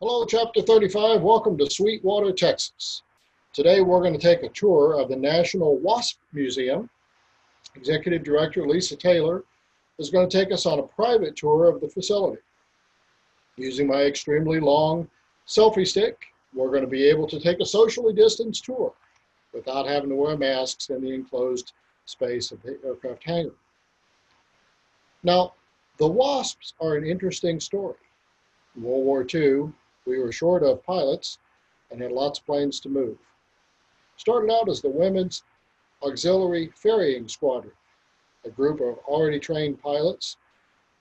Hello, Chapter 35. Welcome to Sweetwater, Texas. Today we're going to take a tour of the National WASP Museum. Executive Director Lisa Taylor is going to take us on a private tour of the facility. Using my extremely long selfie stick, we're going to be able to take a socially distanced tour without having to wear masks in the enclosed space of the aircraft hangar. Now, the WASPs are an interesting story. In World War II, we were short of pilots and had lots of planes to move. Started out as the Women's Auxiliary Ferrying Squadron, a group of already trained pilots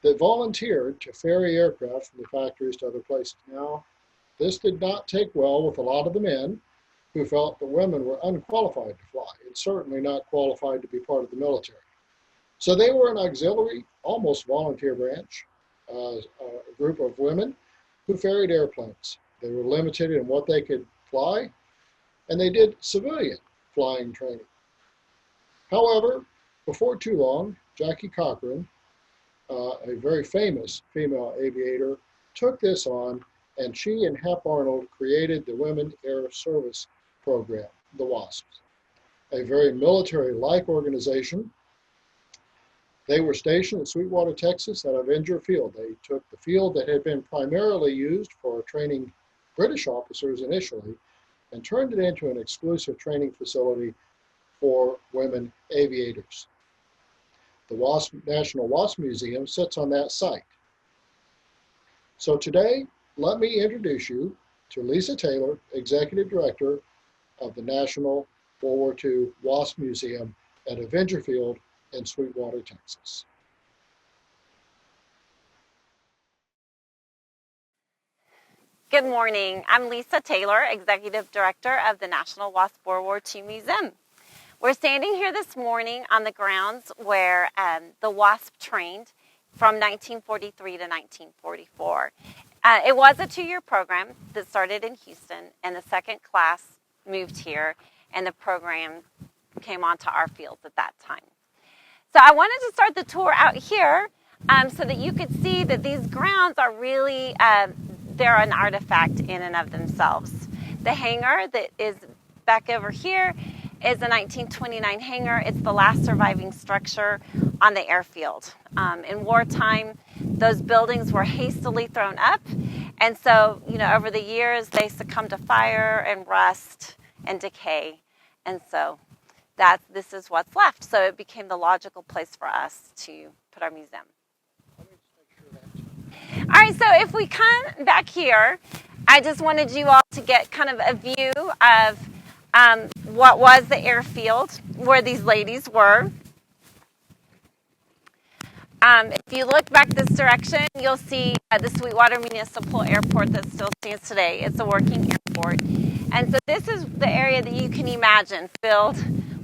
that volunteered to ferry aircraft from the factories to other places. Now, this did not take well with a lot of the men who felt that women were unqualified to fly and certainly not qualified to be part of the military. So they were an auxiliary, almost volunteer branch, a group of women who ferried airplanes. They were limited in what they could fly, and they did civilian flying training. However, before too long, Jackie Cochran, a very famous female aviator, took this on, and she and Hap Arnold created the Women Air Service Program, the WASPs, a very military-like organization. They were stationed in Sweetwater, Texas at Avenger Field. They took the field that had been primarily used for training British officers initially and turned it into an exclusive training facility for women aviators. The National WASP Museum sits on that site. So today, let me introduce you to Lisa Taylor, Executive Director of the National World War II WASP Museum at Avenger Field in Sweetwater, Texas. Good morning. I'm Lisa Taylor, Executive Director of the National WASP World War II Museum. We're standing here this morning on the grounds where the WASP trained from 1943 to 1944. It was a 2-year program that started in Houston, and the second class moved here, and the program came onto our fields at that time. So I wanted to start the tour out here so that you could see that these grounds are really, they're an artifact in and of themselves. The hangar that is back over here is a 1929 hangar. It's the last surviving structure on the airfield. In wartime, those buildings were hastily thrown up, and so, over the years, they succumbed to fire and rust and decay, and so this is what's left. So it became the logical place for us to put our museum. All right, so if we come back here, I just wanted you all to get kind of a view of what was the airfield, where these ladies were. If you look back this direction, you'll see the Sweetwater Municipal Airport that still stands today. It's a working airport. And so this is the area that you can imagine, filled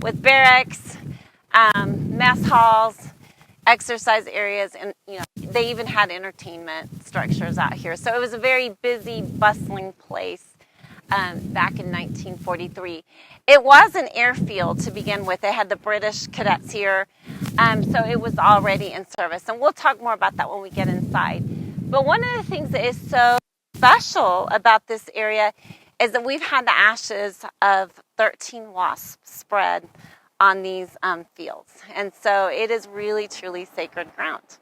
with barracks, mess halls, exercise areas, and they even had entertainment structures out here. So it was a very busy, bustling place back in 1943. It was an airfield to begin with. They had the British cadets here, so it was already in service. And we'll talk more about that when we get inside. But one of the things that is so special about this area is that we've had the ashes of 13 wasps spread on these fields. And so it is really, truly sacred ground.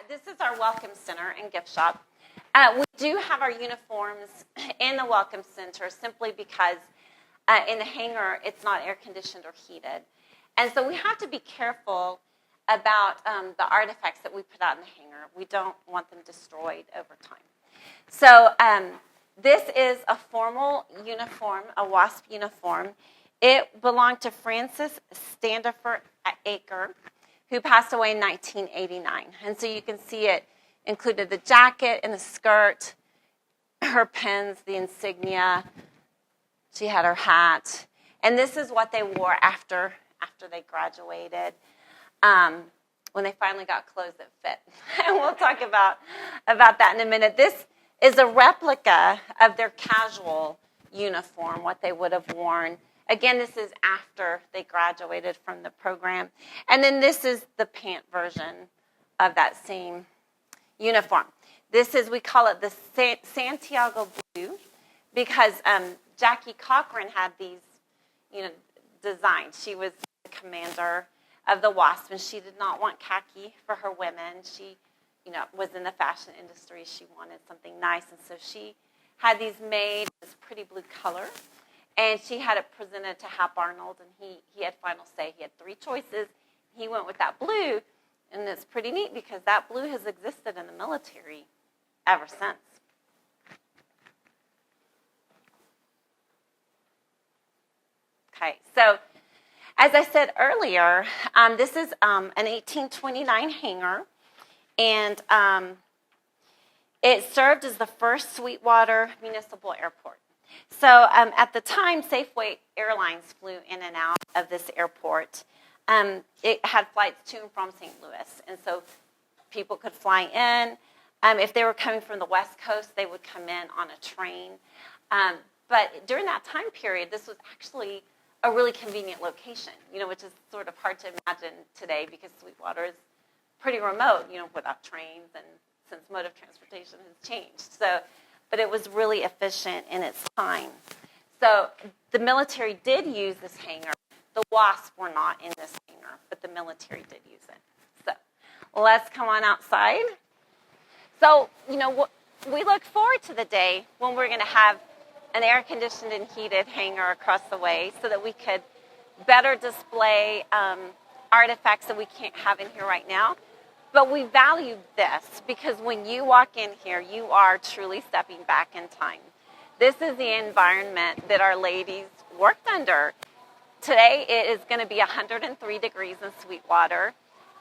This is our Welcome Center and gift shop. We do have our uniforms in the Welcome Center simply because in the hangar it's not air conditioned or heated. And so we have to be careful about the artifacts that we put out in the hangar. We don't want them destroyed over time. So this is a formal uniform, a WASP uniform. It belonged to Frances Standifer Aker, who passed away in 1989. And so you can see it included the jacket and the skirt, her pins, the insignia. She had her hat. And this is what they wore after they graduated, when they finally got clothes that fit. And we'll talk about that in a minute. This is a replica of their casual uniform, what they would have worn. Again, this is after they graduated from the program. And then this is the pant version of that same uniform. This is, we call it the Santiago blue, because Jackie Cochran had these, designs. She was the commander of the WASP, and she did not want khaki for her women. She, was in the fashion industry. She wanted something nice, and so she had these made this pretty blue color, and she had it presented to Hap Arnold, and he had final say. He had 3 choices. He went with that blue, and it's pretty neat because that blue has existed in the military ever since. Okay, so as I said earlier, this is an 1829 hangar, and it served as the first Sweetwater Municipal Airport. So at the time, Safeway Airlines flew in and out of this airport. It had flights to and from St. Louis, and so people could fly in. If they were coming from the West Coast, they would come in on a train. But during that time period, this was actually a really convenient location, which is sort of hard to imagine today because Sweetwater is pretty remote, without trains, and since mode of transportation has changed. But it was really efficient in its time. So the military did use this hangar. The WASP were not in this hangar, but the military did use it. So let's come on outside. So, we look forward to the day when we're going to have an air-conditioned and heated hangar across the way so that we could better display artifacts that we can't have in here right now. But we value this because when you walk in here, you are truly stepping back in time. This is the environment that our ladies worked under. Today, it is going to be 103 degrees in Sweetwater,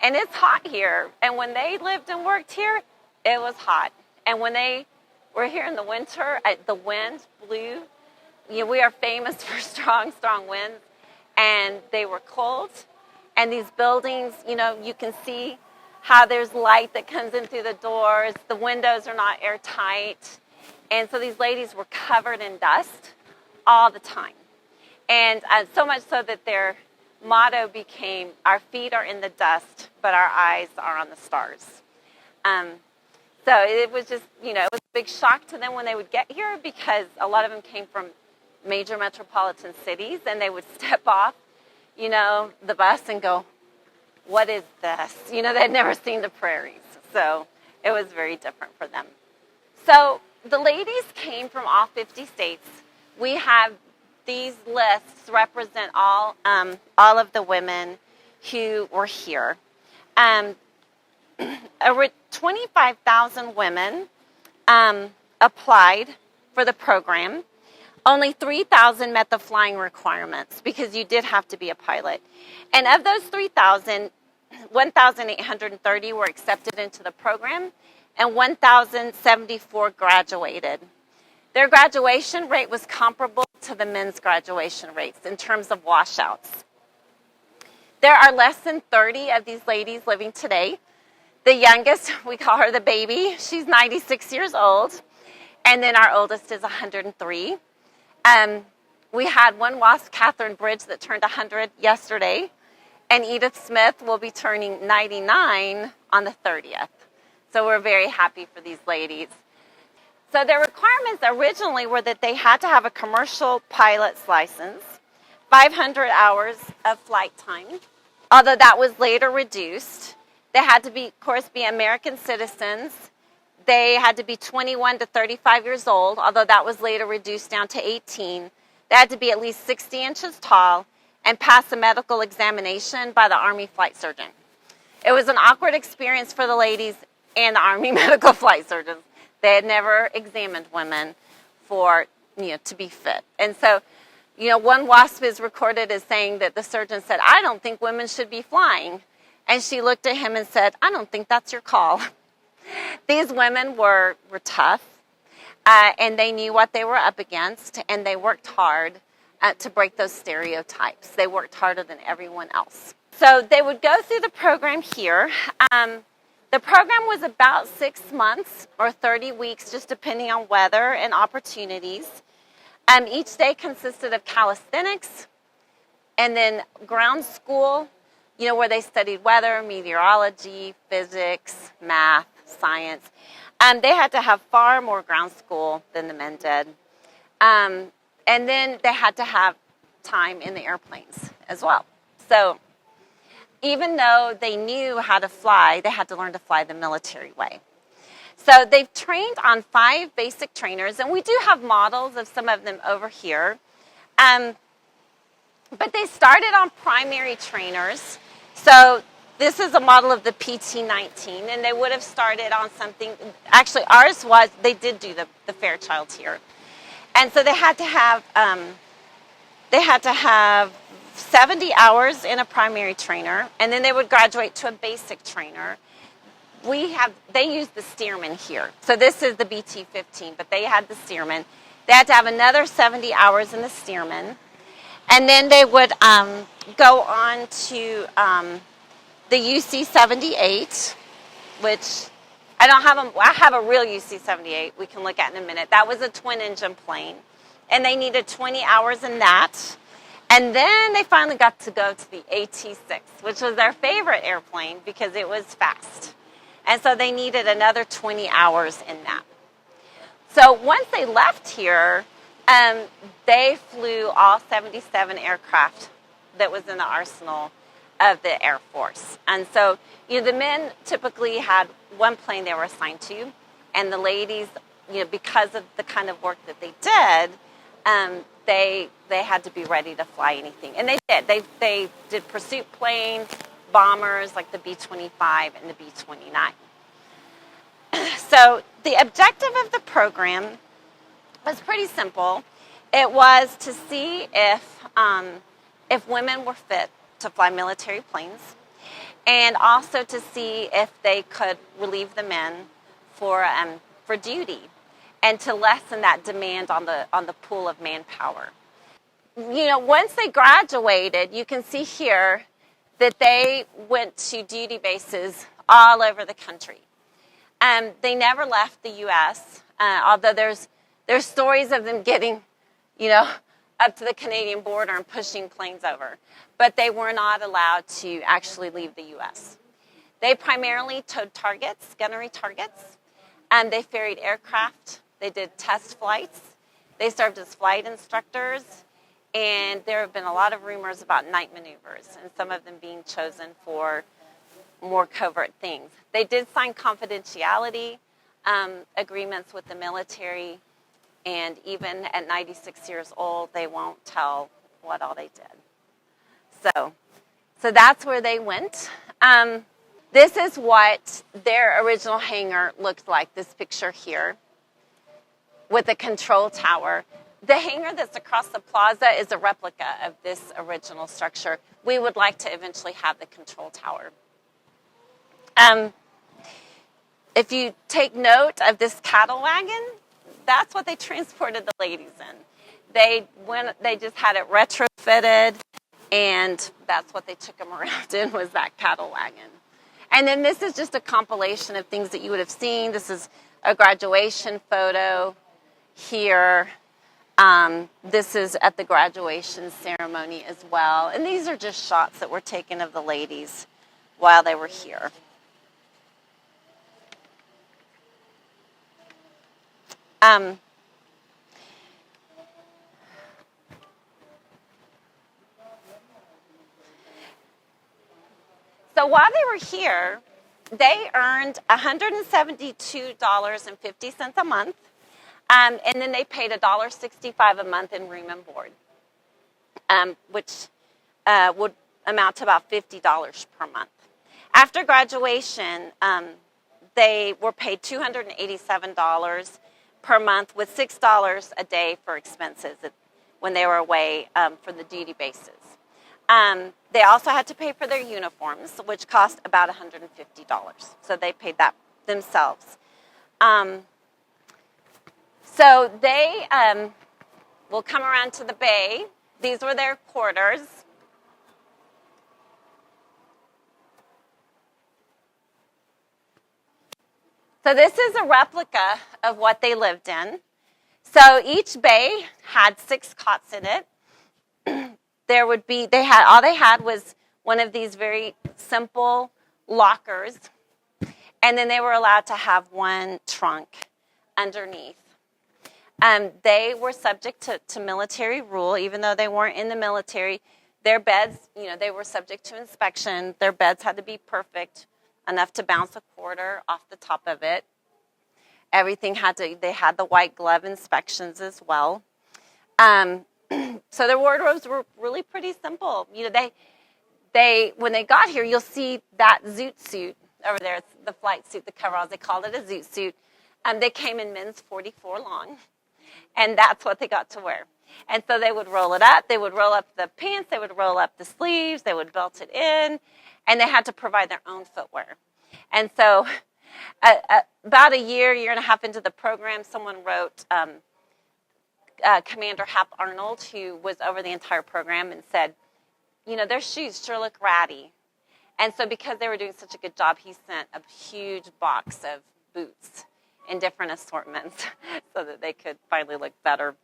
and it's hot here. And when they lived and worked here, it was hot. And when they were here in the winter, the wind blew. We are famous for strong, strong winds, and they were cold. And these buildings, you can see how there's light that comes in through the doors. The windows are not airtight. And so these ladies were covered in dust all the time. And so much so that their motto became, "Our feet are in the dust, but our eyes are on the stars." So it was just, it was a big shock to them when they would get here because a lot of them came from major metropolitan cities, and they would step off, the bus and go, "What is this?" They'd never seen the prairies. So it was very different for them. So the ladies came from all 50 states. We have these lists represent all of the women who were here. Over 25,000 women applied for the program. Only 3,000 met the flying requirements because you did have to be a pilot. And of those 3,000, 1,830 were accepted into the program, and 1,074 graduated. Their graduation rate was comparable to the men's graduation rates in terms of washouts. There are less than 30 of these ladies living today. The youngest, we call her the baby. She's 96 years old. And then our oldest is 103. We had one WASP, Catherine Bridge, that turned 100 yesterday. And Edith Smith will be turning 99 on the 30th. So we're very happy for these ladies. So their requirements originally were that they had to have a commercial pilot's license, 500 hours of flight time, although that was later reduced. They had to be, of course, be American citizens. They had to be 21 to 35 years old, although that was later reduced down to 18. They had to be at least 60 inches tall and pass a medical examination by the Army flight surgeon. It was an awkward experience for the ladies and the Army medical flight surgeons. They had never examined women for, to be fit. And so, one WASP is recorded as saying that the surgeon said, "I don't think women should be flying." And she looked at him and said, "I don't think that's your call." These women were tough, and they knew what they were up against, and they worked hard. to break those stereotypes. They worked harder than everyone else. So they would go through the program here. The program was about 6 months or 30 weeks, just depending on weather and opportunities. Each day consisted of calisthenics and then ground school, where they studied weather, meteorology, physics, math, science. They had to have far more ground school than the men did. And then they had to have time in the airplanes as well. So even though they knew how to fly, they had to learn to fly the military way. So they've trained on 5 basic trainers, and we do have models of some of them over here. But they started on primary trainers. So this is a model of the PT-19, and they would have started on something. Actually, ours was, they did do the Fairchild here. And so they had to have 70 hours in a primary trainer, and then they would graduate to a basic trainer. They used the Stearman here. So this is the BT-15, but they had the Stearman. They had to have another 70 hours in the Stearman. And then they would go on to the UC-78, which I have a real UC-78 we can look at in a minute. That was a twin-engine plane, and they needed 20 hours in that. And then they finally got to go to the AT-6, which was their favorite airplane because it was fast. And so they needed another 20 hours in that. So once they left here, they flew all 77 aircraft that was in the arsenal of the Air Force. And so, the men typically had one plane they were assigned to, and the ladies, because of the kind of work that they did, they had to be ready to fly anything. And they did. They did pursuit planes, bombers like the B-25 and the B-29. So the objective of the program was pretty simple. It was to see if women were fit to fly military planes, and also to see if they could relieve the men for duty, and to lessen that demand on the pool of manpower. Once they graduated, you can see here that they went to duty bases all over the country. They never left the U.S., although there's stories of them getting, up to the Canadian border and pushing planes over. But they were not allowed to actually leave the U.S. They primarily towed targets, gunnery targets. They ferried aircraft. They did test flights. They served as flight instructors. And there have been a lot of rumors about night maneuvers, and some of them being chosen for more covert things. They did sign confidentiality agreements with the military, and even at 96 years old, they won't tell what all they did. So that's where they went. This is what their original hangar looked like, this picture here, with a control tower. The hangar that's across the plaza is a replica of this original structure. We would like to eventually have the control tower. If you take note of this cattle wagon, that's what they transported the ladies in. They just had it retrofitted, and that's what they took them around in, was that cattle wagon. And then this is just a compilation of things that you would have seen. This is a graduation photo here. This is at the graduation ceremony as well. And these are just shots that were taken of the ladies while they were here. So while they were here, they earned $172.50 a month, and then they paid $1.65 a month in room and board, which would amount to about $50 per month. After graduation, they were paid $287 per month, with $6 a day for expenses when they were away for the duty bases. They also had to pay for their uniforms, which cost about $150. So they paid that themselves. So they will come around to the bay These were their quarters. So this is a replica of what they lived in. So each bay had 6 cots in it. All they had was one of these very simple lockers, and then they were allowed to have one trunk underneath. They were subject to military rule, even though they weren't in the military. Their beds, they were subject to inspection. Their beds had to be perfect, enough to bounce a quarter off the top of it. They had the white glove inspections as well. So their wardrobes were really pretty simple. They when they got here, you'll see that zoot suit over there. It's the flight suit, the coveralls. They called it a zoot suit. They came in men's 44 long, and that's what they got to wear. And so they would roll it up. They would roll up the pants. They would roll up the sleeves. They would belt it in, and they had to provide their own footwear. And so about a year and a half into the program, someone wrote Commander Hap Arnold, who was over the entire program, and said, their shoes sure look ratty. And so because they were doing such a good job, he sent a huge box of boots in different assortments so that they could finally look better.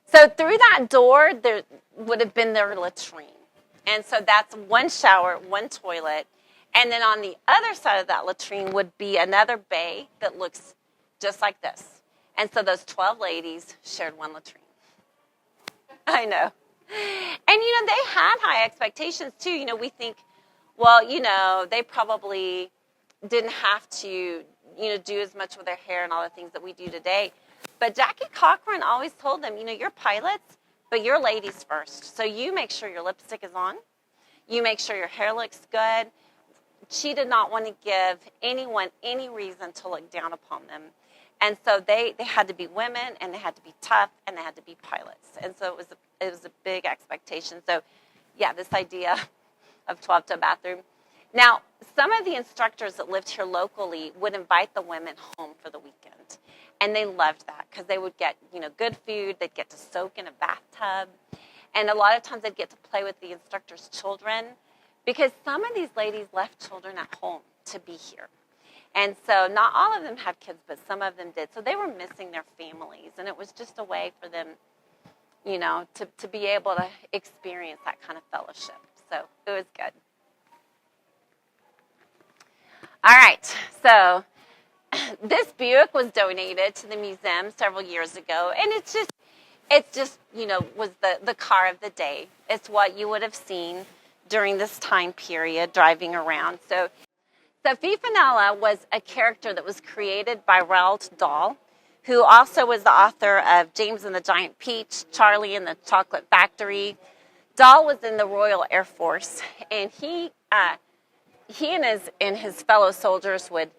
So through that door, there would have been their latrine. And so that's one shower, one toilet. And then on the other side of that latrine would be another bay that looks just like this. And so those 12 ladies shared one latrine. I know. And, they had high expectations, too. We think, well, they probably didn't have to, do as much with their hair and all the things that we do today. But Jackie Cochran always told them, you're pilots, but you're ladies first. So you make sure your lipstick is on. You make sure your hair looks good. She did not want to give anyone any reason to look down upon them. And so they had to be women, and they had to be tough, and they had to be pilots. And so it was a big expectation. So, yeah, this idea of 12 to a bathroom. Now, some of the instructors that lived here locally would invite the women home for the weekend. And they loved that because they would get, good food. They'd get to soak in a bathtub. And a lot of times they'd get to play with the instructors' children because some of these ladies left children at home to be here. And so not all of them had kids, but some of them did. So they were missing their families. And it was just a way for them, to be able to experience that kind of fellowship. So it was good. All right. So this Buick was donated to the museum several years ago. And it's just was the car of the day. It's what you would have seen during this time period driving around. So Fifinella was a character that was created by Roald Dahl, who also was the author of James and the Giant Peach, Charlie and the Chocolate Factory. Dahl was in the Royal Air Force, and he and his fellow soldiers would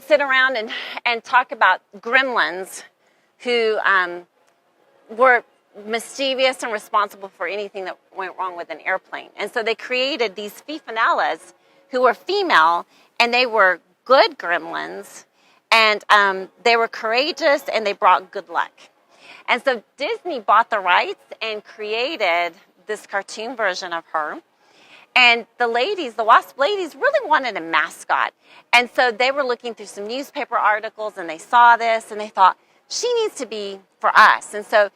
sit around and talk about gremlins who were mischievous and responsible for anything that went wrong with an airplane. And so they created these Fifinellas who were female, and they were good gremlins, and they were courageous, and they brought good luck. And so Disney bought the rights and created this cartoon version of her. And the WASP ladies, really wanted a mascot. And so they were looking through some newspaper articles, and they saw this, and they thought, she needs to be for us. And so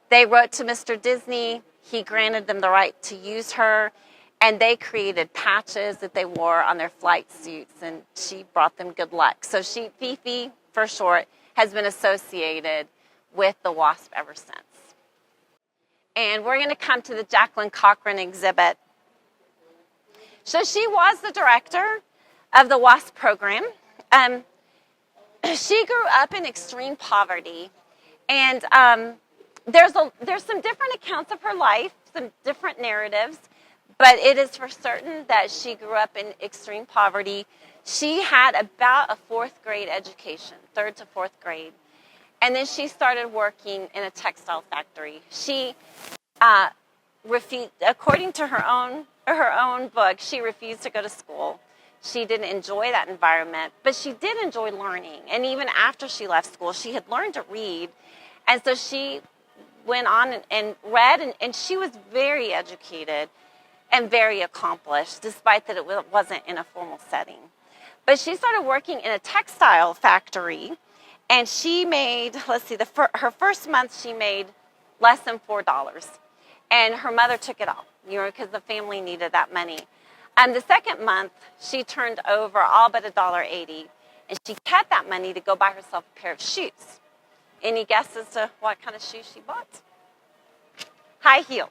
they wrote to Mr. Disney. He granted them the right to use her. And they created patches that they wore on their flight suits, and she brought them good luck. So Fifi, for short, has been associated with the WASP ever since. And we're going to come to the Jacqueline Cochran exhibit. So she was the director of the WASP program. She grew up in extreme poverty, and there's some different accounts of her life, some different narratives. But it is for certain that she grew up in extreme poverty. She had about a 4th grade education, 3rd to 4th grade. And then she started working in a textile factory. She refused, according to her own book, she refused to go to school. She didn't enjoy that environment, but she did enjoy learning. And even after she left school, she had learned to read. And so she went on and read, and she was very educated and very accomplished, despite that it wasn't in a formal setting. But she started working in a textile factory, and she made, let's see, her first month she made less than $4. And her mother took it all, because the family needed that money. And the second month, she turned over all but $1.80, and she kept that money to go buy herself a pair of shoes. Any guesses to what kind of shoes she bought? High heels.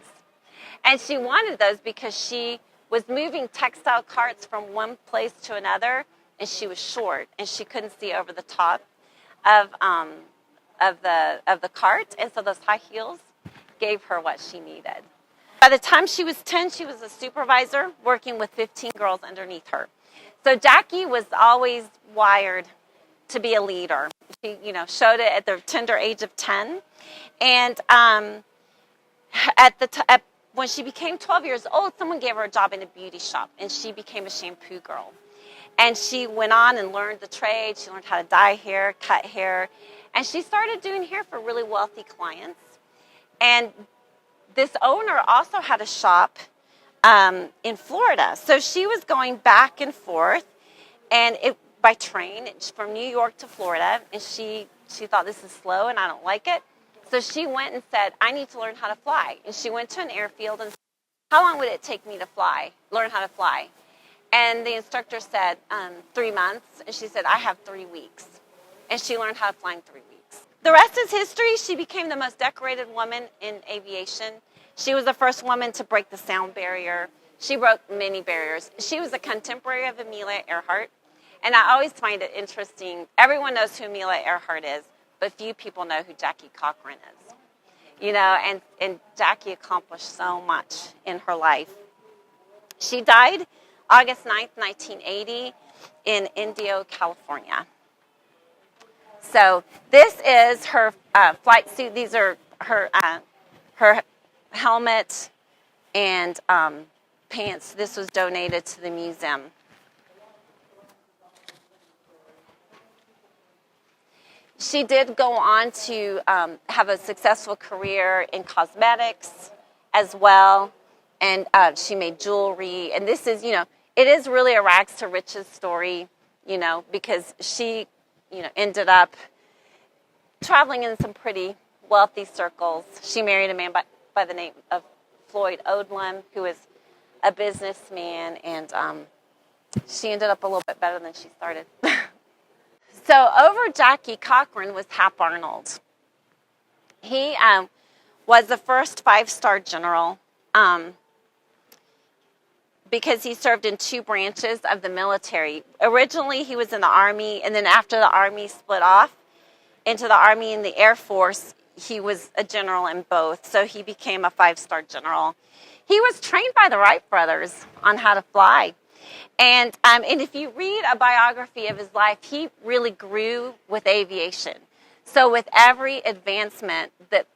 And she wanted those because she was moving textile carts from one place to another, and she was short, and she couldn't see over the top of the cart, and so those high heels gave her what she needed. By the time she was 10, she was a supervisor working with 15 girls underneath her. So Jackie was always wired to be a leader. She, showed it at the tender age of 10, and when she became 12 years old, someone gave her a job in a beauty shop, and she became a shampoo girl. And she went on and learned the trade. She learned how to dye hair, cut hair, and she started doing hair for really wealthy clients. And this owner also had a shop in Florida. So she was going back and forth and by train from New York to Florida, and she thought, this is slow and I don't like it. So she went and said, I need to learn how to fly. And she went to an airfield and said, how long would it take me to learn how to fly? And the instructor said, 3 months. And she said, I have 3 weeks. And she learned how to fly in 3 weeks. The rest is history. She became the most decorated woman in aviation. She was the first woman to break the sound barrier. She broke many barriers. She was a contemporary of Amelia Earhart. And I always find it interesting. Everyone knows who Amelia Earhart is, but few people know who Jackie Cochran is. And Jackie accomplished so much in her life. She died August 9th, 1980 in Indio, California. So this is her flight suit. These are her helmet and pants. This was donated to the museum. She did go on to have a successful career in cosmetics as well, and she made jewelry. And this is, it is really a rags to riches story, because she, ended up traveling in some pretty wealthy circles. She married a man by the name of Floyd Odlum, who is a businessman, and she ended up a little bit better than she started. So over Jackie Cochran was Hap Arnold. He was the first 5-star general because he served in 2 branches of the military. Originally, he was in the Army, and then after the Army split off into the Army and the Air Force, he was a general in both, so he became a 5-star general. He was trained by the Wright brothers on how to fly. And if you read a biography of his life, he really grew with aviation. So with every advancement that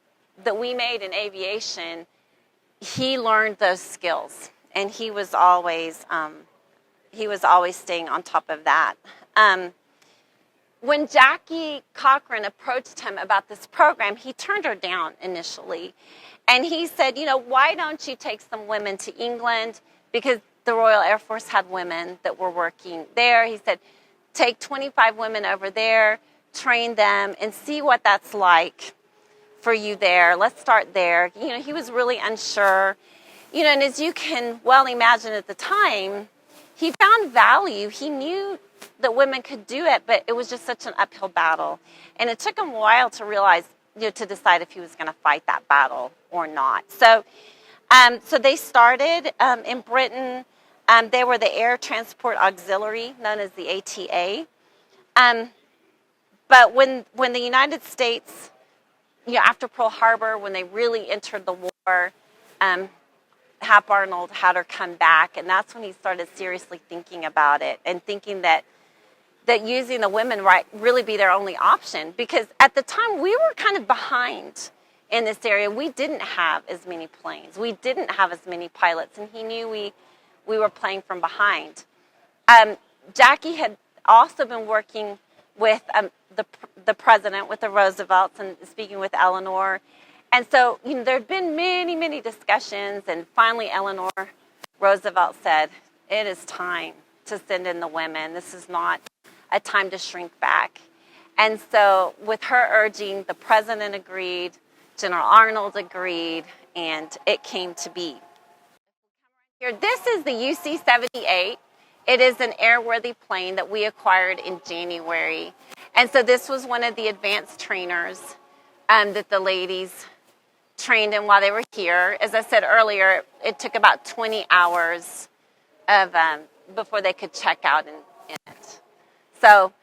we made in aviation, he learned those skills, and he was always staying on top of that. When Jackie Cochran approached him about this program, he turned her down initially, and he said, why don't you take some women to England, because the Royal Air Force had women that were working there. He said, take 25 women over there, train them, and see what that's like for you there. Let's start there. He was really unsure. And as you can well imagine at the time, he found value. He knew that women could do it, but it was just such an uphill battle. And it took him a while to realize, to decide if he was going to fight that battle or not. So they started in Britain. They were the Air Transport Auxiliary, known as the ATA. But when the United States, after Pearl Harbor, when they really entered the war, Hap Arnold had her come back, and that's when he started seriously thinking about it and thinking that using the women really be their only option. Because at the time, we were kind of behind in this area. We didn't have as many planes. We didn't have as many pilots, and he knew we were playing from behind. Jackie had also been working with the president, with the Roosevelts, and speaking with Eleanor. And so, there had been many, many discussions, and finally Eleanor Roosevelt said, it is time to send in the women. This is not a time to shrink back. And so with her urging, the president agreed, General Arnold agreed, and it came to be. Here, this is the UC-78. It is an airworthy plane that we acquired in January. And so this was one of the advanced trainers that the ladies trained in while they were here. As I said earlier, it took about 20 hours of before they could check out in it. So,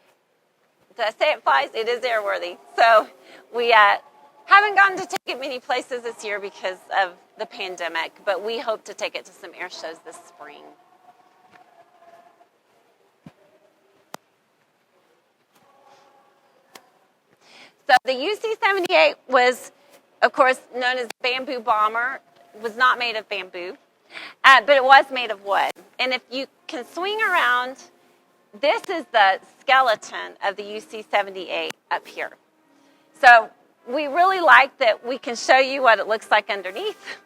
did I say it flies? It is airworthy. So we haven't gotten to take it many places this year because of the pandemic, but we hope to take it to some air shows this spring. So the UC-78 was, of course, known as bamboo bomber. It was not made of bamboo, but it was made of wood. And if you can swing around, this is the skeleton of the UC-78 up here. So we really like that we can show you what it looks like underneath.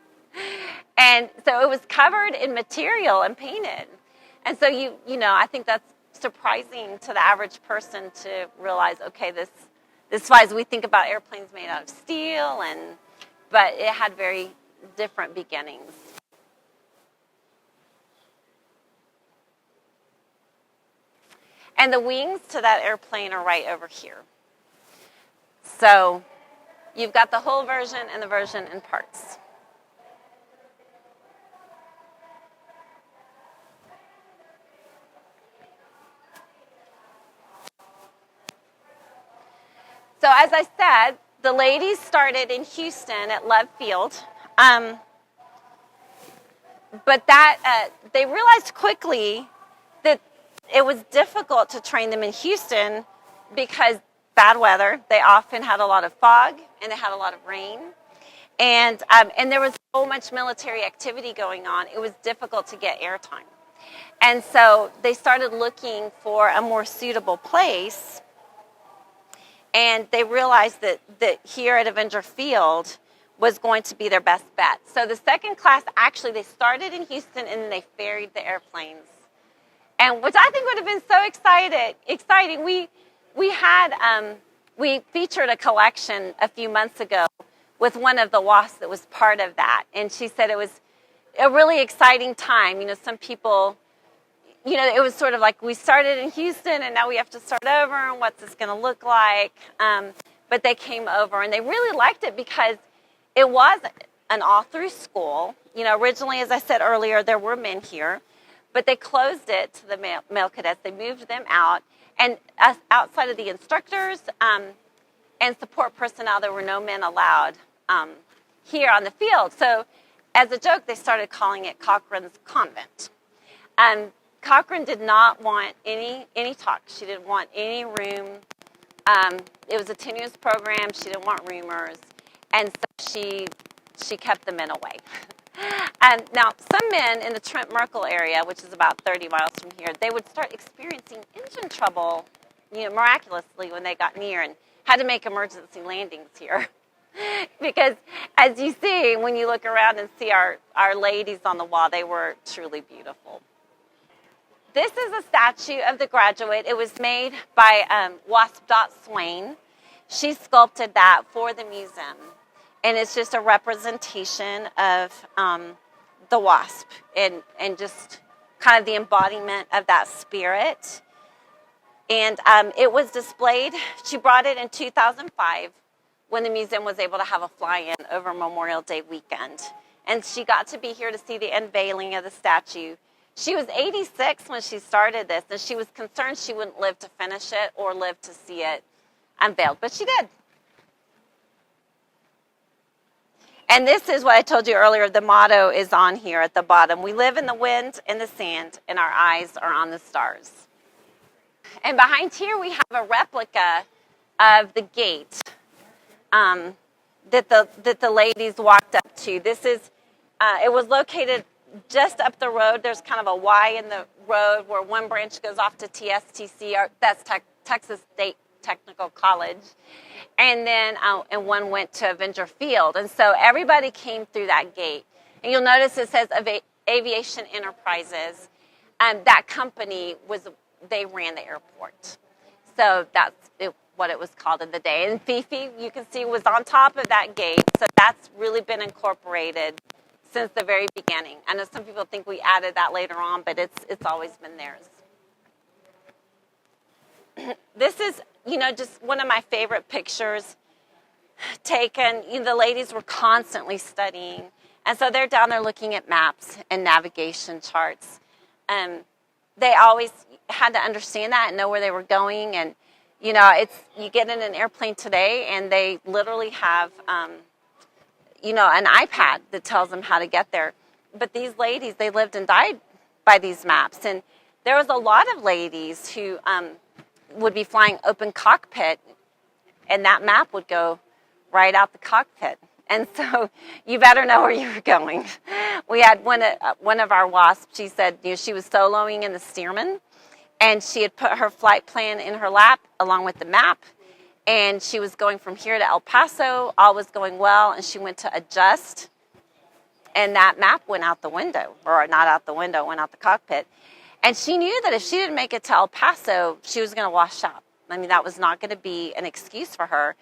And so it was covered in material and painted. And so I think that's surprising to the average person to realize, okay, this flies. We think about airplanes made out of steel, but it had very different beginnings. And the wings to that airplane are right over here. So you've got the whole version and the version in parts. So as I said, the ladies started in Houston at Love Field. But they realized quickly that it was difficult to train them in Houston because bad weather. They often had a lot of fog and they had a lot of rain. And there was so much military activity going on, it was difficult to get airtime. And so they started looking for a more suitable place. And they realized that here at Avenger Field was going to be their best bet. So the second class, actually, they started in Houston and then they ferried the airplanes. And which I think would have been so exciting. We featured a collection a few months ago with one of the WASP that was part of that. And she said it was a really exciting time. Some people, it was sort of like we started in Houston and now we have to start over and what's this going to look like? But they came over and they really liked it because it was an all-through school. Originally, as I said earlier, there were men here, but they closed it to the male cadets. They moved them out. And outside of the instructors and support personnel, there were no men allowed here on the field. So as a joke, they started calling it Cochrane's Convent. Cochrane did not want any talk. She didn't want any room. It was a tenuous program. She didn't want rumors. And so she kept the men away. Now, some men in the Trent Merkel area, which is about 30 miles from here, they would start experiencing engine trouble, miraculously when they got near and had to make emergency landings here. Because as you see, when you look around and see our ladies on the wall, they were truly beautiful. This is a statue of the graduate. It was made by WASP WWII. She sculpted that for the museum. And it's just a representation of the WASP and just kind of the embodiment of that spirit. And it was displayed. She brought it in 2005 when the museum was able to have a fly-in over Memorial Day weekend. And she got to be here to see the unveiling of the statue. She was 86 when she started this, and she was concerned she wouldn't live to finish it or live to see it unveiled. But she did. And this is what I told you earlier, the motto is on here at the bottom. We live in the wind and the sand, and our eyes are on the stars. And behind here we have a replica of the gate that the ladies walked up to. This is, it was located just up the road. There's kind of a Y in the road where one branch goes off to TSTC, that's Texas State Technical College. And then and one went to Avenger Field. And so everybody came through that gate. And you'll notice it says Aviation Enterprises. That company they ran the airport. So that's what it was called in the day. And Fifi, you can see, was on top of that gate. So that's really been incorporated since the very beginning. I know some people think we added that later on, but it's always been theirs. This is, just one of my favorite pictures taken. The ladies were constantly studying. And so they're down there looking at maps and navigation charts. They always had to understand that and know where they were going. And, you get in an airplane today and they literally have, an iPad that tells them how to get there. But these ladies, they lived and died by these maps. And there was a lot of ladies who would be flying open cockpit, and that map would go right out the cockpit. And so you better know where you're going. We had one of our WASPs, she said she was soloing in the Stearman, and she had put her flight plan in her lap along with the map, and she was going from here to El Paso. All was going well, and she went to adjust, and that map went out the window, or not out the window, went out the cockpit. And she knew that if she didn't make it to El Paso, she was going to wash up. That was not going to be an excuse for her.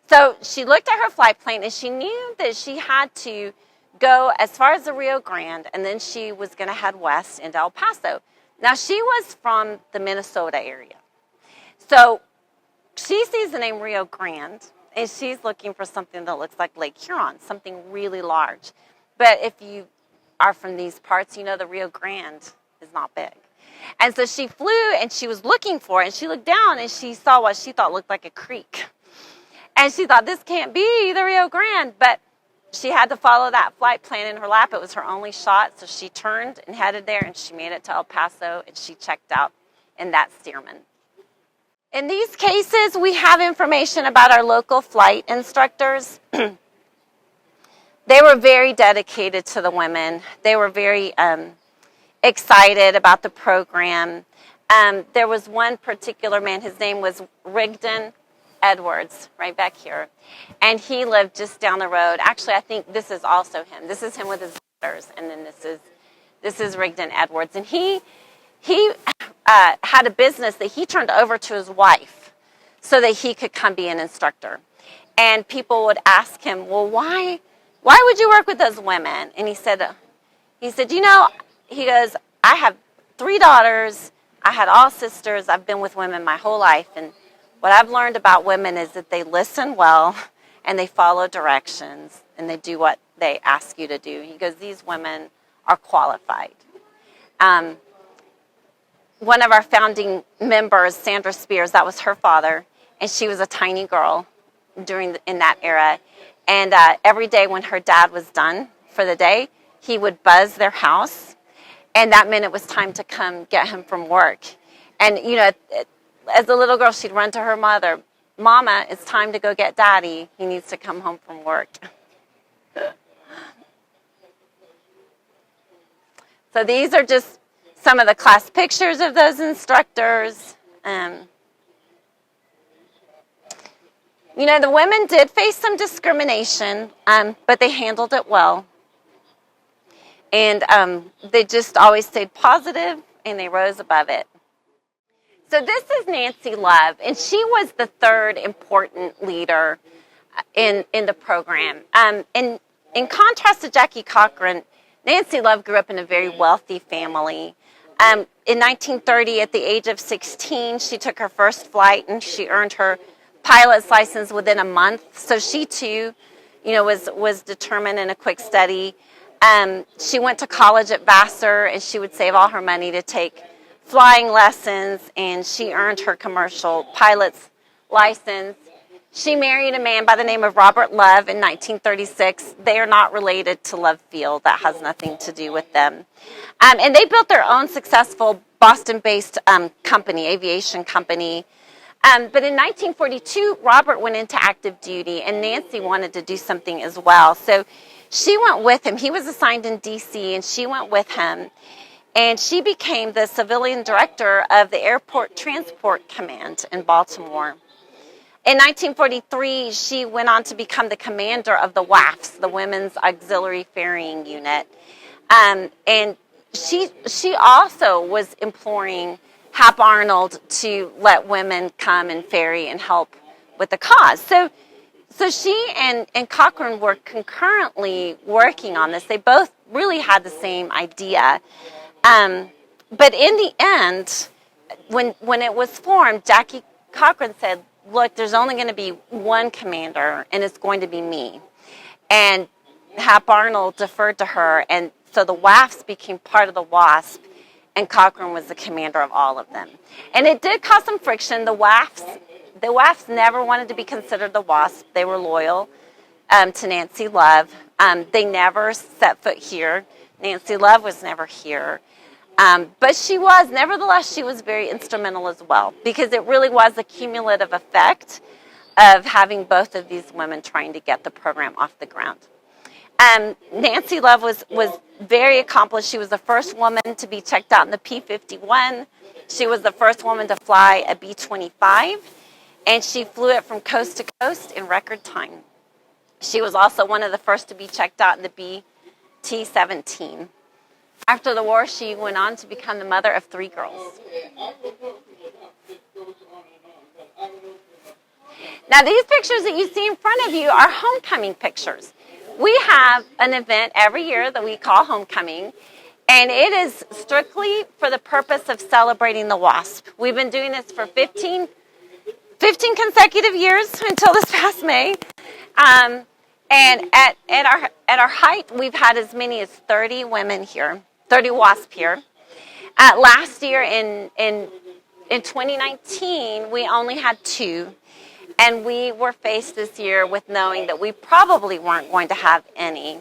So she looked at her flight plan, and she knew that she had to go as far as the Rio Grande, and then she was going to head west into El Paso. Now, she was from the Minnesota area. So she sees the name Rio Grande, and she's looking for something that looks like Lake Huron, something really large. But if you are from these parts, the Rio Grande is not big. And so she flew, and she was looking for it, and she looked down, and she saw what she thought looked like a creek. And she thought, this can't be the Rio Grande. But she had to follow that flight plan in her lap. It was her only shot. So she turned and headed there, and she made it to El Paso, and she checked out in that Stearman. In these cases, we have information about our local flight instructors. They were very dedicated to the women. They were very excited about the program. There was one particular man, his name was Rigdon Edwards, right back here. And he lived just down the road. Actually, I think this is also him. This is him with his daughters, and then this is Rigdon Edwards. And he had a business that he turned over to his wife so that he could come be an instructor. And people would ask him, well, why would you work with those women? And he said, he goes, I have 3 daughters. I had all sisters. I've been with women my whole life. And what I've learned about women is that they listen well, and they follow directions, and they do what they ask you to do. He goes, these women are qualified. One of our founding members, Sandra Spears, that was her father, and she was a tiny girl in that era. And every day when her dad was done for the day, he would buzz their house, and that meant it was time to come get him from work. And, as a little girl, she'd run to her mother, Mama, it's time to go get Daddy. He needs to come home from work. So these are just some of the class pictures of those instructors. The women did face some discrimination, but they handled it well. And they just always stayed positive, and they rose above it. So this is Nancy Love, and she was the third important leader in the program. In contrast to Jackie Cochran, Nancy Love grew up in a very wealthy family. In 1930, at the age of 16, she took her first flight, and she earned her pilot's license within a month. So she too, was determined and a quick study. She went to college at Vassar, and she would save all her money to take flying lessons, and she earned her commercial pilot's license. She married a man by the name of Robert Love in 1936. They are not related to Love Field. That has nothing to do with them. And they built their own successful Boston-based company, aviation company. But in 1942, Robert went into active duty, and Nancy wanted to do something as well. So she went with him. He was assigned in D.C., and she went with him. And she became the civilian director of the Airport Transport Command in Baltimore. In 1943, she went on to become the commander of the WAFs, the Women's Auxiliary Ferrying Unit. And she also was imploring Hap Arnold to let women come and ferry and help with the cause. So she and Cochrane were concurrently working on this. They both really had the same idea. But in the end, when it was formed, Jackie Cochrane said, look, there's only going to be one commander, and it's going to be me. And Hap Arnold deferred to her, and so the WAFs became part of the WASP, and Cochrane was the commander of all of them. And it did cause some friction. The WAFs never wanted to be considered the WASP. They were loyal to Nancy Love. They never set foot here. Nancy Love was never here. But nevertheless, she was very instrumental as well, because it really was a cumulative effect of having both of these women trying to get the program off the ground. Nancy Love was very accomplished. She was the first woman to be checked out in the P-51. She was the first woman to fly a B-25, and she flew it from coast to coast in record time. She was also one of the first to be checked out in the BT-17. After the war, she went on to become the mother of 3 girls. Now, these pictures that you see in front of you are homecoming pictures. We have an event every year that we call Homecoming, and it is strictly for the purpose of celebrating the WASP. We've been doing this for 15 consecutive years until this past May. And at our height, we've had as many as 30 women here, 30 WASP here. Last year in 2019, we only had 2. And we were faced this year with knowing that we probably weren't going to have any.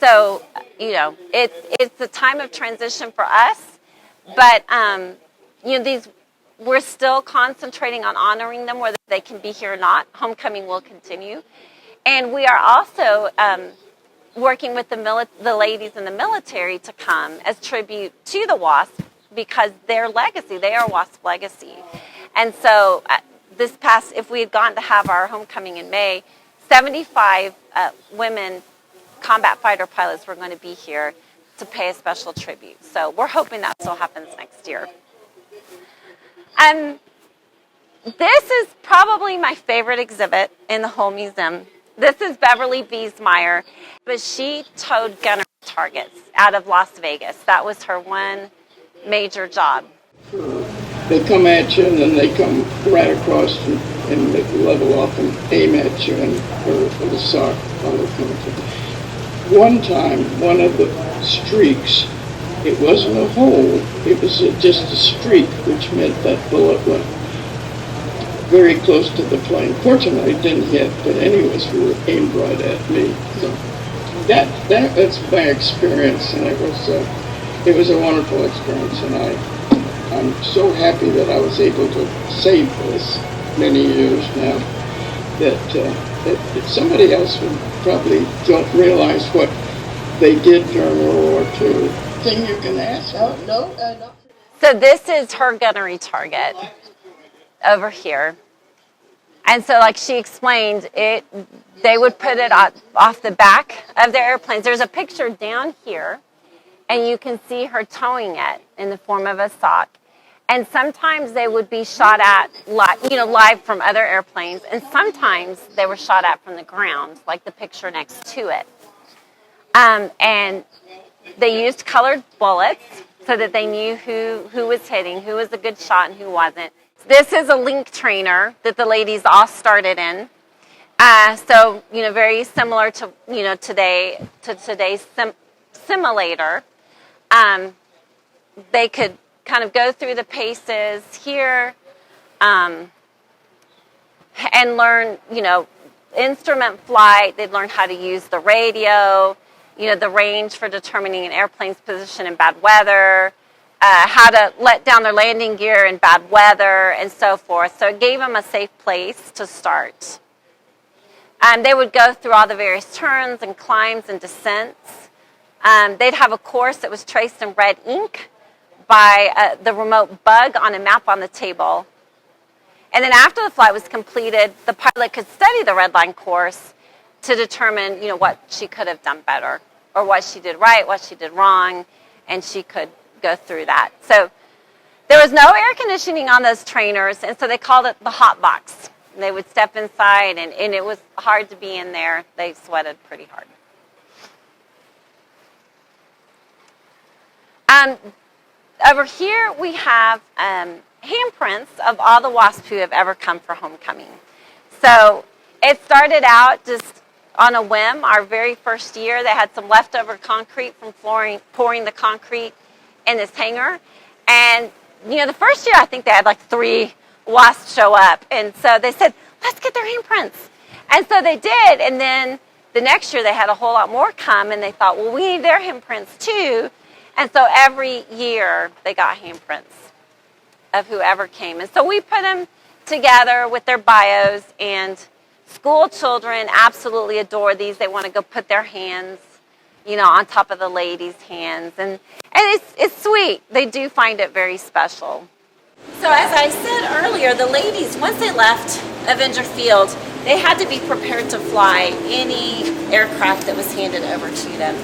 So, it's a time of transition for us. But, we're still concentrating on honoring them, whether they can be here or not. Homecoming will continue. And we are also working with the ladies in the military to come as tribute to the WASP, because their legacy, they are WASP legacy. And so if we had gone to have our homecoming in May, 75 women combat fighter pilots were going to be here to pay a special tribute. So we're hoping that still happens next year. This is probably my favorite exhibit in the whole museum. This is Beverly Wiesmeyer, but she towed gunnery targets out of Las Vegas. That was her one major job. They come at you, and then they come right across and they level off and aim at you, and or the SOC follow coming through. One time, one of the streaks, it wasn't a hole, it was just a streak, which meant that bullet went very close to the plane. Fortunately, it didn't hit, but anyways, it was aimed right at me. So that's my experience, and it was a wonderful experience, and I'm so happy that I was able to save this many years now, that somebody else would probably don't realize what they did during World War II. Thing you can ask? No. So this is her gunnery target over here. And so, like she explained, they would put it off the back of their airplanes. There's a picture down here, and you can see her towing it in the form of a SOC. And sometimes they would be shot at live from other airplanes, and sometimes they were shot at from the ground, like the picture next to it. And they used colored bullets so that they knew who was hitting, who was a good shot and who wasn't. This is a link trainer that the ladies all started in. So, very similar to, today's simulator. They could kind of go through the paces here and learn, instrument flight. They'd learn how to use the radio, the range for determining an airplane's position in bad weather, how to let down their landing gear in bad weather, and so forth. So it gave them a safe place to start. They would go through all the various turns and climbs and descents. They'd have a course that was traced in red ink by the remote bug on a map on the table. And then after the flight was completed, the pilot could study the red line course to determine, what she could have done better, or what she did right, what she did wrong, and she could go through that. So there was no air conditioning on those trainers, and so they called it the hot box. And they would step inside, and it was hard to be in there. They sweated pretty hard. Over here we have handprints of all the WASP who have ever come for homecoming. So it started out just on a whim. Our very first year, they had some leftover concrete from pouring the concrete in this hangar. And, the first year, I think they had like 3 WASPs show up. And so they said, let's get their handprints. And so they did. And then the next year, they had a whole lot more come. And they thought, well, we need their handprints too. And so every year, they got handprints of whoever came. And so we put them together with their bios, and school children absolutely adore these. They want to go put their hands, on top of the ladies' hands. And it's sweet. They do find it very special. So as I said earlier, the ladies, once they left Avenger Field, they had to be prepared to fly any aircraft that was handed over to them.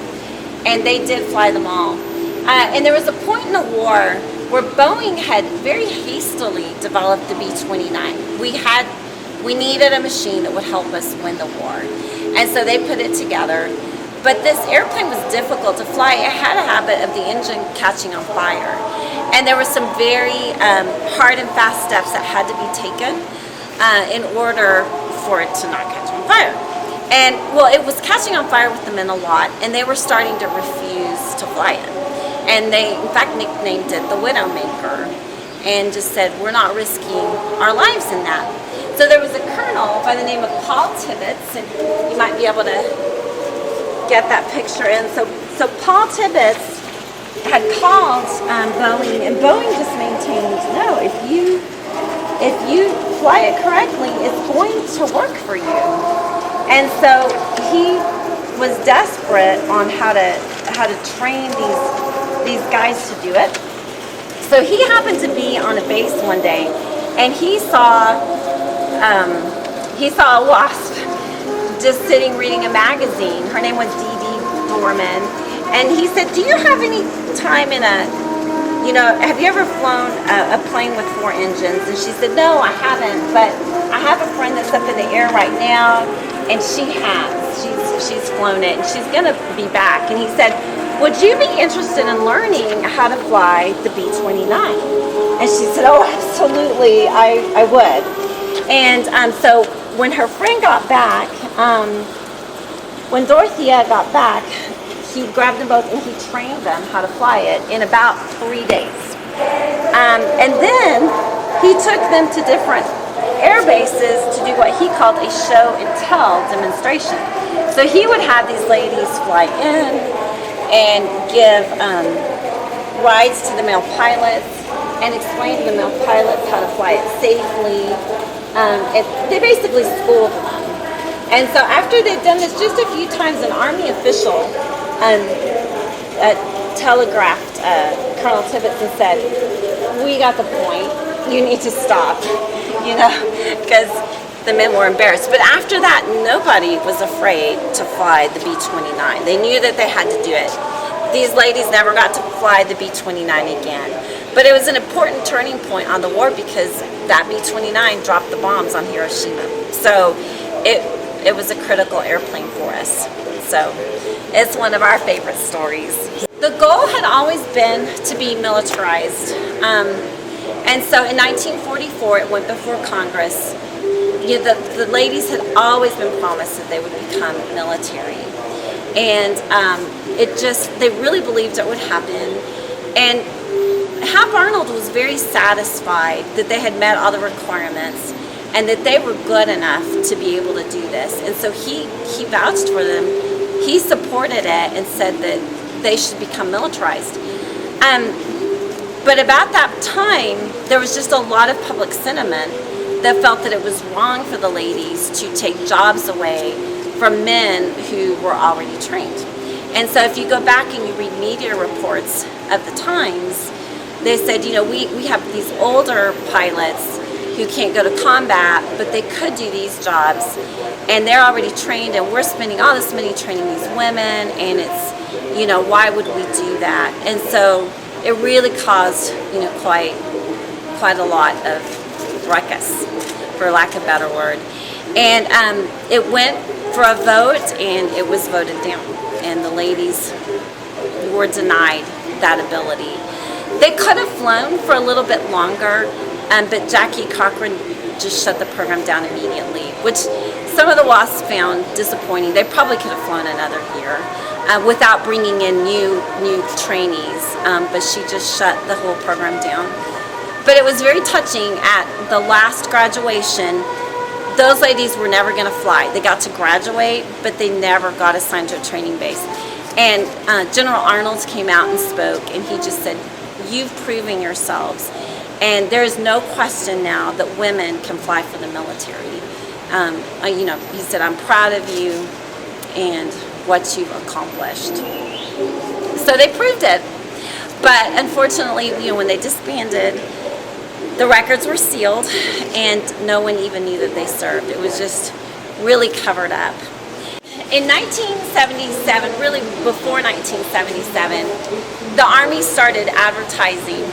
And they did fly them all. And there was a point in the war where Boeing had very hastily developed the B-29. We needed a machine that would help us win the war. And so they put it together. But this airplane was difficult to fly. It had a habit of the engine catching on fire. And there were some very hard and fast steps that had to be taken in order for it to not catch on fire. And, it was catching on fire with the men a lot, and they were starting to refuse to fly it. And they, in fact, nicknamed it the Widowmaker, and just said, we're not risking our lives in that. So there was a colonel by the name of Paul Tibbets, and you might be able to get that picture in. So Paul Tibbets had called Boeing, and Boeing just maintained, no, if you fly it correctly, it's going to work for you. And so he was desperate on how to train these guys to do it. So he happened to be on a base one day, and he saw a WASP just sitting reading a magazine. Her name was Dee Dee Dorman, and he said, do you have any time have you ever flown a plane with 4 engines? And she said, no, I haven't, but I have a friend that's up in the air right now, and she has. She's flown it, and she's going to be back. And he said, would you be interested in learning how to fly the B-29? And she said, oh, absolutely, I would. And so when her friend got back, when Dorothea got back, he grabbed them both and he trained them how to fly it in about 3 days. And then he took them to different air bases to do what he called a show and tell demonstration. So he would have these ladies fly in and give rides to the male pilots and explain to the male pilots how to fly it safely. They basically schooled them. And so after they'd done this just a few times, an Army official telegraphed Colonel Tibbets and said, we got the point, you need to stop, because the men were embarrassed. But after that, nobody was afraid to fly the B-29. They knew that they had to do it. These ladies never got to fly the B-29 again. But it was an important turning point on the war because that B-29 dropped the bombs on Hiroshima. So it was a critical airplane for us. So it's one of our favorite stories. The goal had always been to be militarized. And so in 1944, it went before Congress. The ladies had always been promised that they would become military. And they really believed it would happen. And Hap Arnold was very satisfied that they had met all the requirements and that they were good enough to be able to do this. And so he vouched for them. He supported it and said that they should become militarized. But about that time, there was just a lot of public sentiment that felt that it was wrong for the ladies to take jobs away from men who were already trained. And so if you go back and you read media reports of the times, they said, we have these older pilots who can't go to combat, but they could do these jobs, and they're already trained, and we're spending all this money training these women, and it's, you know, why would we do that? And so it really caused, you know, quite a lot of ruckus, for lack of a better word. And it went for a vote, and it was voted down, and the ladies were denied that ability. They could have flown for a little bit longer, but Jackie Cochran just shut the program down immediately, which some of the WASP found disappointing. They probably could have flown another year without bringing in new trainees, but she just shut the whole program down. But it was very touching at the last graduation. Those ladies were never going to fly. They got to graduate, but they never got assigned to a training base. And General Arnold came out and spoke, and he just said, "You've proven yourselves, and there is no question now that women can fly for the military." You know, he said, "I'm proud of you and what you've accomplished." So they proved it. But unfortunately, you know, when they disbanded, the records were sealed, and no one even knew that they served. It was just really covered up. In 1977, really before 1977, the Army started advertising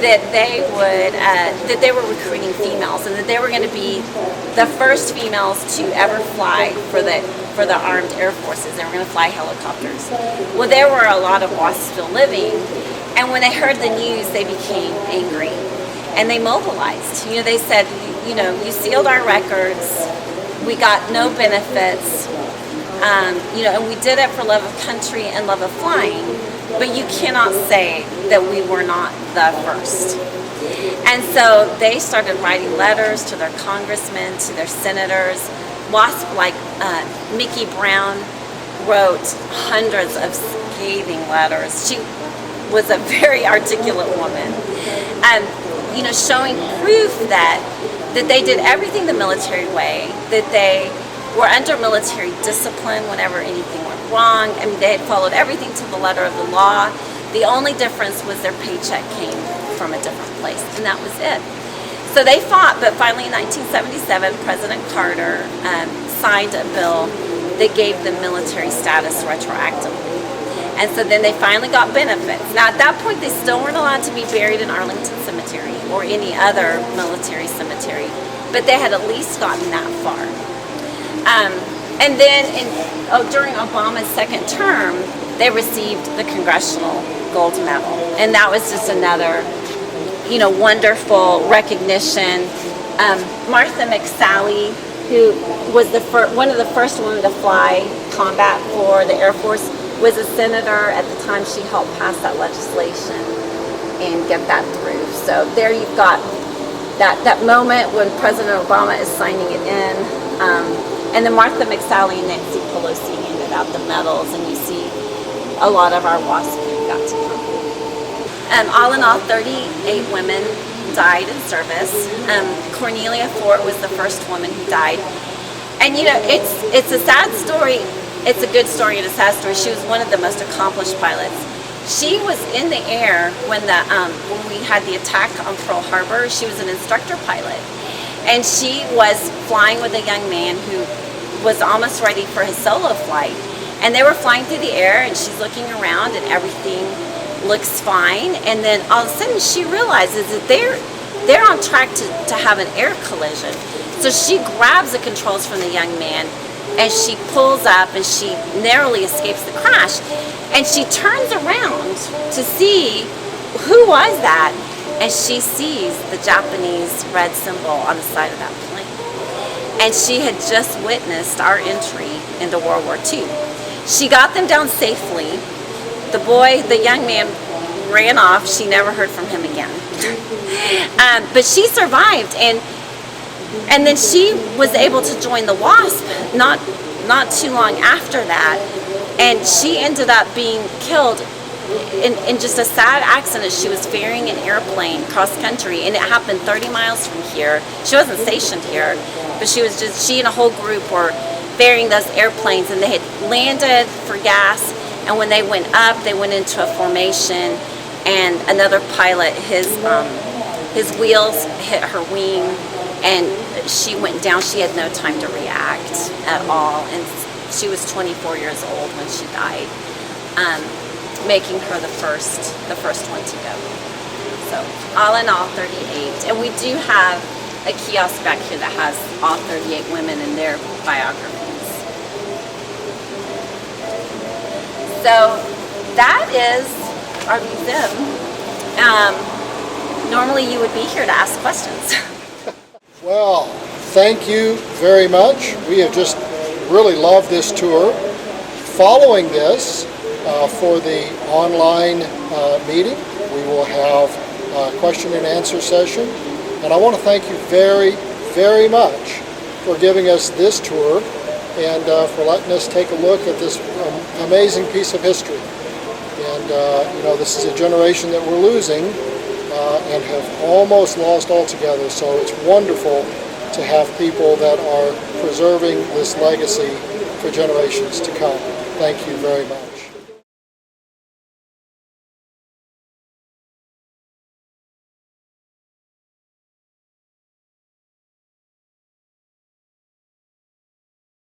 that they were recruiting females, and that they were going to be the first females to ever fly for the armed air forces. They were going to fly helicopters. Well, there were a lot of WASPs still living, and when they heard the news, they became angry, and they mobilized. You know, they said, you know, you sealed our records, we got no benefits. You know, and we did it for love of country and love of flying, but you cannot say that we were not the first. And so they started writing letters to their congressmen, to their senators. WASP, like Mickey Brown, wrote hundreds of scathing letters. She was a very articulate woman, you know, showing proof that they did everything the military way, that they were under military discipline whenever anything went wrong. I mean, they had followed everything to the letter of the law. The only difference was their paycheck came from a different place, and that was it. So they fought, but finally in 1977, President Carter signed a bill that gave them military status retroactively. And so then they finally got benefits. Now at that point, they still weren't allowed to be buried in Arlington Cemetery or any other military cemetery, but they had at least gotten that far. And then during Obama's second term, they received the Congressional Gold Medal. And that was just another, you know, wonderful recognition. Martha McSally, who was one of the first women to fly combat for the Air Force, was a senator at the time. She helped pass that legislation and get that through. So there you've got that moment when President Obama is signing it in. And then Martha McSally and Nancy Pelosi handed out the medals, and you see a lot of our WASP who got to come. All in all, 38 women died in service. Cornelia Fort was the first woman who died. And you know, it's a sad story. It's a good story and a sad story. She was one of the most accomplished pilots. She was in the air when we had the attack on Pearl Harbor. She was an instructor pilot. And she was flying with a young man who was almost ready for his solo flight. And they were flying through the air, and she's looking around, and everything looks fine. And then all of a sudden she realizes that they're on track to have an air collision. So she grabs the controls from the young man, and she pulls up, and she narrowly escapes the crash. And she turns around to see who was that. And she sees the Japanese red symbol on the side of that plane. And she had just witnessed our entry into World War II. She got them down safely. The young man ran off. She never heard from him again. But she survived, and then she was able to join the WASP not too long after that. And she ended up being killed in just a sad accident. She was ferrying an airplane cross country, and it happened 30 miles from here. She wasn't stationed here, but she and a whole group were ferrying those airplanes, and they had landed for gas, and when they went up, they went into a formation, and another pilot, his wheels hit her wing, And she went down. She had no time to react at all, and she was 24 years old when she died, making her the first one to go. So all in all, 38. And we do have a kiosk back here that has all 38 women in their biographies. So that is our museum. Normally you would be here to ask questions. Well, thank you very much. We have just really loved this tour. Following this, for the online meeting, we will have a question and answer session. And I want to thank you very, very much for giving us this tour and for letting us take a look at this amazing piece of history. And you know, this is a generation that we're losing and have almost lost altogether. So it's wonderful to have people that are preserving this legacy for generations to come. Thank you very much.